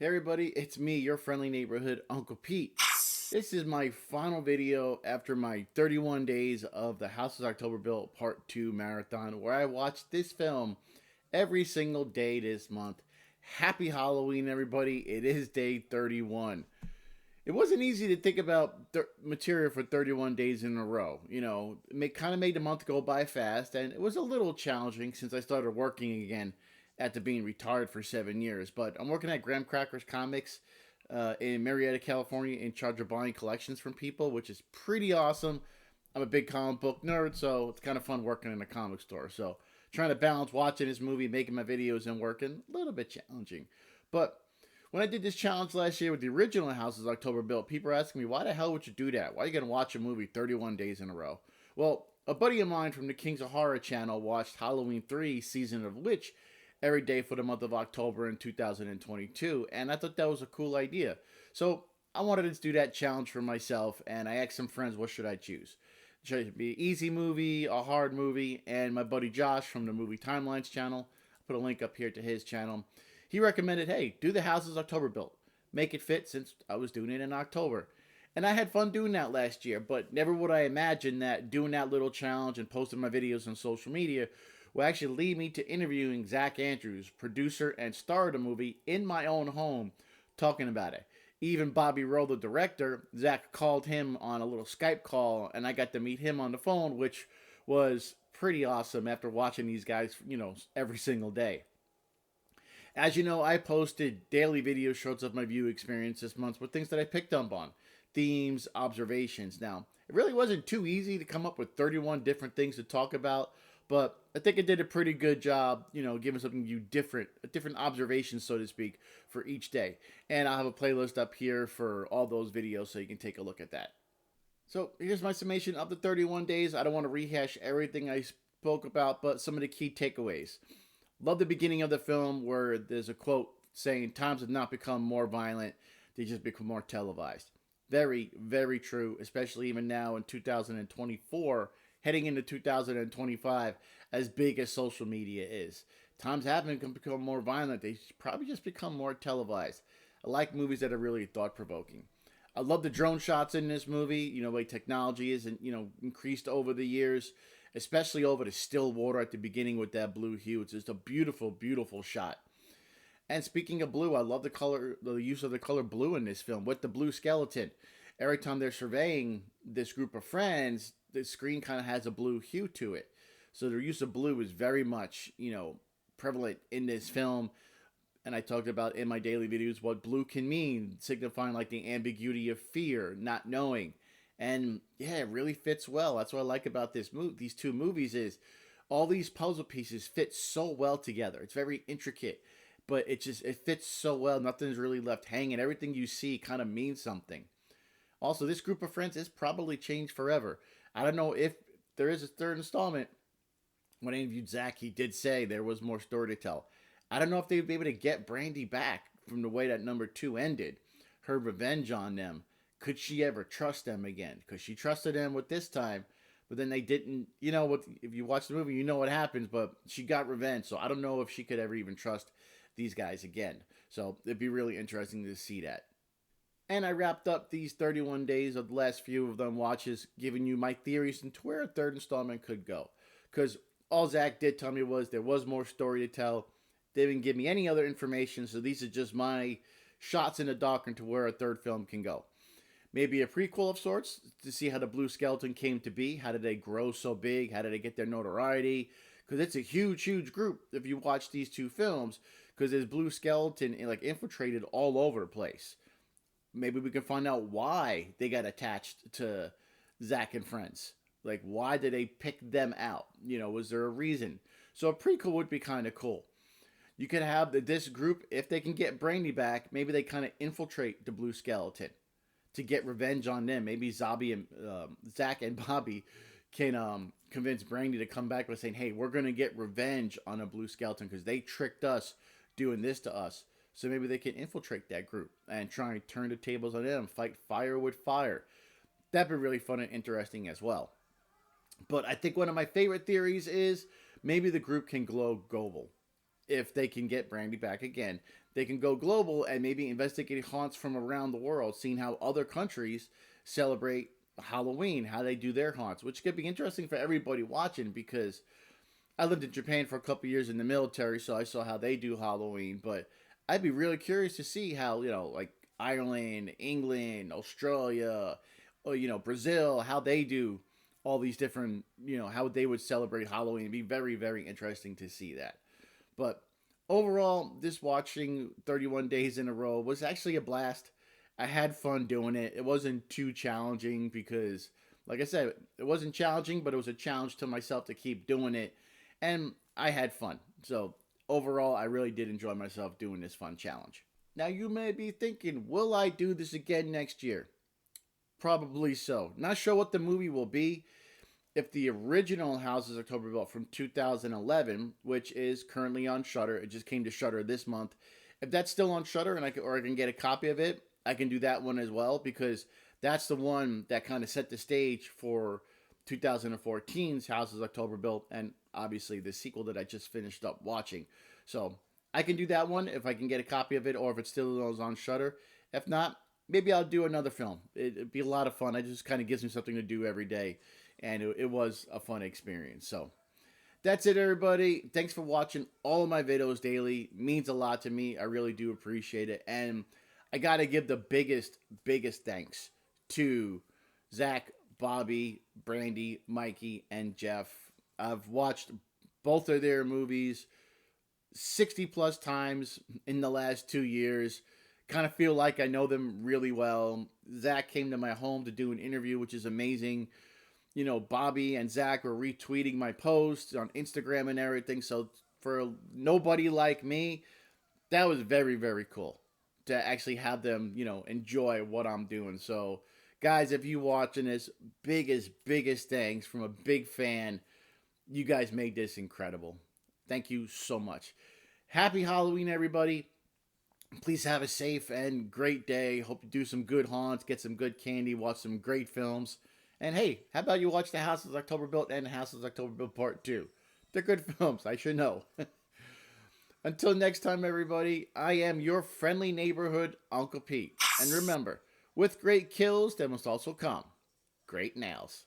Hey everybody, it's me, your friendly neighborhood Uncle Pete. This is my final video after my 31 days of the Houses October Built Part 2 marathon, where I watched this film every single day this month. Happy Halloween, everybody. It is day 31. It wasn't easy to think about material for 31 days in a row. It kind of made the month go by fast, and it was a little challenging since I started working again after being retired for 7 years. But I'm working at Graham Crackers Comics in Marietta, California, in charge of buying collections from people, which is pretty awesome. I'm a big comic book nerd, so it's kind of fun working in a comic store. So trying to balance watching this movie, making my videos, and working, a little bit challenging. But when I did this challenge last year with the original Houses October Built, people were asking me, why the hell would you do that? Why are you going to watch a movie 31 days in a row? Well, a buddy of mine from the Kings of Horror channel watched Halloween 3 Season of Witch every day for the month of October in 2022, and I thought that was a cool idea. So I wanted to do that challenge for myself, and I asked some friends, what should I choose? Should it be an easy movie, a hard movie? And my buddy Josh from the Movie Timelines channel, I'll put a link up here to his channel, he recommended, hey, do the Houses October Built. Make it fit since I was doing it in October. And I had fun doing that last year, but never would I imagine that doing that little challenge and posting my videos on social media will actually lead me to interviewing Zach Andrews, producer and star of the movie, in my own home, talking about it. Even Bobby Roll, the director, Zach called him on a little Skype call, and I got to meet him on the phone, which was pretty awesome after watching these guys, every single day. As you know, I posted daily video shorts of my view experience this month with things that I picked up on, themes, observations. Now, it really wasn't too easy to come up with 31 different things to talk about, but I think I did a pretty good job, giving something you different, a different observation, so to speak, for each day. And I'll have a playlist up here for all those videos so you can take a look at that. So here's my summation of the 31 days. I don't want to rehash everything I spoke about, but some of the key takeaways. Love the beginning of the film where there's a quote saying, times have not become more violent, they just become more televised. Very, very true, especially even now in 2024, heading into 2025, as big as social media is. Times haven't become more violent, they probably just become more televised. I like movies that are really thought provoking. I love the drone shots in this movie. Like technology is, increased over the years, especially over the still water at the beginning with that blue hue. It's just a beautiful, beautiful shot. And speaking of blue, I love the use of the color blue in this film with the blue skeleton. Every time they're surveying this group of friends, the screen kind of has a blue hue to it. So their use of blue is very much, prevalent in this film. And I talked about in my daily videos what blue can mean, signifying like the ambiguity of fear, not knowing. And yeah, it really fits well. That's what I like about these two movies is all these puzzle pieces fit so well together. It's very intricate, but it fits so well. Nothing's really left hanging. Everything you see kind of means something. Also, this group of friends is probably changed forever. I don't know if there is a third installment. When I interviewed Zach, he did say there was more story to tell. I don't know if they'd be able to get Brandy back from the way that number two ended. Her revenge on them. Could she ever trust them again? Because she trusted them with this time, but then they didn't. What? If you watch the movie, you know what happens. But she got revenge, so I don't know if she could ever even trust these guys again. So it'd be really interesting to see that. And I wrapped up these 31 days of the last few of them watches, giving you my theories into where a third installment could go. Because all Zach did tell me was there was more story to tell. They didn't give me any other information, so these are just my shots in the dark into where a third film can go. Maybe a prequel of sorts to see how the Blue Skeleton came to be. How did they grow so big? How did they get their notoriety? Because it's a huge, huge group if you watch these two films. Because there's Blue Skeleton like infiltrated all over the place. Maybe we can find out why they got attached to Zach and friends. Like, why did they pick them out? Was there a reason? So a prequel would be kind of cool. You could have this group, if they can get Brandy back, maybe they kind of infiltrate the Blue Skeleton to get revenge on them. Maybe Zach and Bobby can convince Brandy to come back by saying, hey, we're going to get revenge on a Blue Skeleton because they tricked us doing this to us. So maybe they can infiltrate that group and try and turn the tables on them, fight fire with fire. That'd be really fun and interesting as well. But I think one of my favorite theories is maybe the group can glow global. if they can get Brandy back again. They can go global and maybe investigate haunts from around the world, seeing how other countries celebrate Halloween, how they do their haunts, which could be interesting for everybody watching because I lived in Japan for a couple years in the military, so I saw how they do Halloween. But I'd be really curious to see how, like Ireland, England, Australia, or, Brazil, how they do all these different, how they would celebrate Halloween. It'd be very, very interesting to see that. But overall, this watching 31 days in a row was actually a blast. I had fun doing it. It wasn't too challenging because, like I said, it wasn't challenging, but it was a challenge to myself to keep doing it. And I had fun. So overall, I really did enjoy myself doing this fun challenge. Now, you may be thinking, will I do this again next year? Probably so. Not sure what the movie will be. If the original Houses of October Built from 2011, which is currently on Shudder, it just came to Shudder this month. If that's still on Shudder and I can get a copy of it, I can do that one as well because that's the one that kind of set the stage for 2014's Houses of October Built and obviously the sequel that I just finished up watching. So I can do that one if I can get a copy of it or if it still is on Shudder. If not, maybe I'll do another film. It'd be a lot of fun. It just kind of gives me something to do every day. And it was a fun experience. So that's it, everybody. Thanks for watching all of my videos daily. It means a lot to me. I really do appreciate it. And I got to give the biggest thanks to Zach, Bobby, Brandy, Mikey, and Jeff. I've watched both of their movies 60 plus times in the last 2 years. Kind of feel like I know them really well. Zach came to my home to do an interview, which is amazing. Bobby and Zach were retweeting my posts on Instagram and everything. So for nobody like me, that was very, very cool to actually have them, enjoy what I'm doing. So guys, if you watching this, biggest thanks from a big fan. You guys made this incredible. Thank you so much. Happy Halloween, everybody. Please have a safe and great day. Hope you do some good haunts, get some good candy, watch some great films. And hey, how about you watch The House of October Built and The House of October Built Part 2? They're good films, I should know. Until next time, everybody, I am your friendly neighborhood Uncle Pete. And remember, with great kills, there must also come great nails.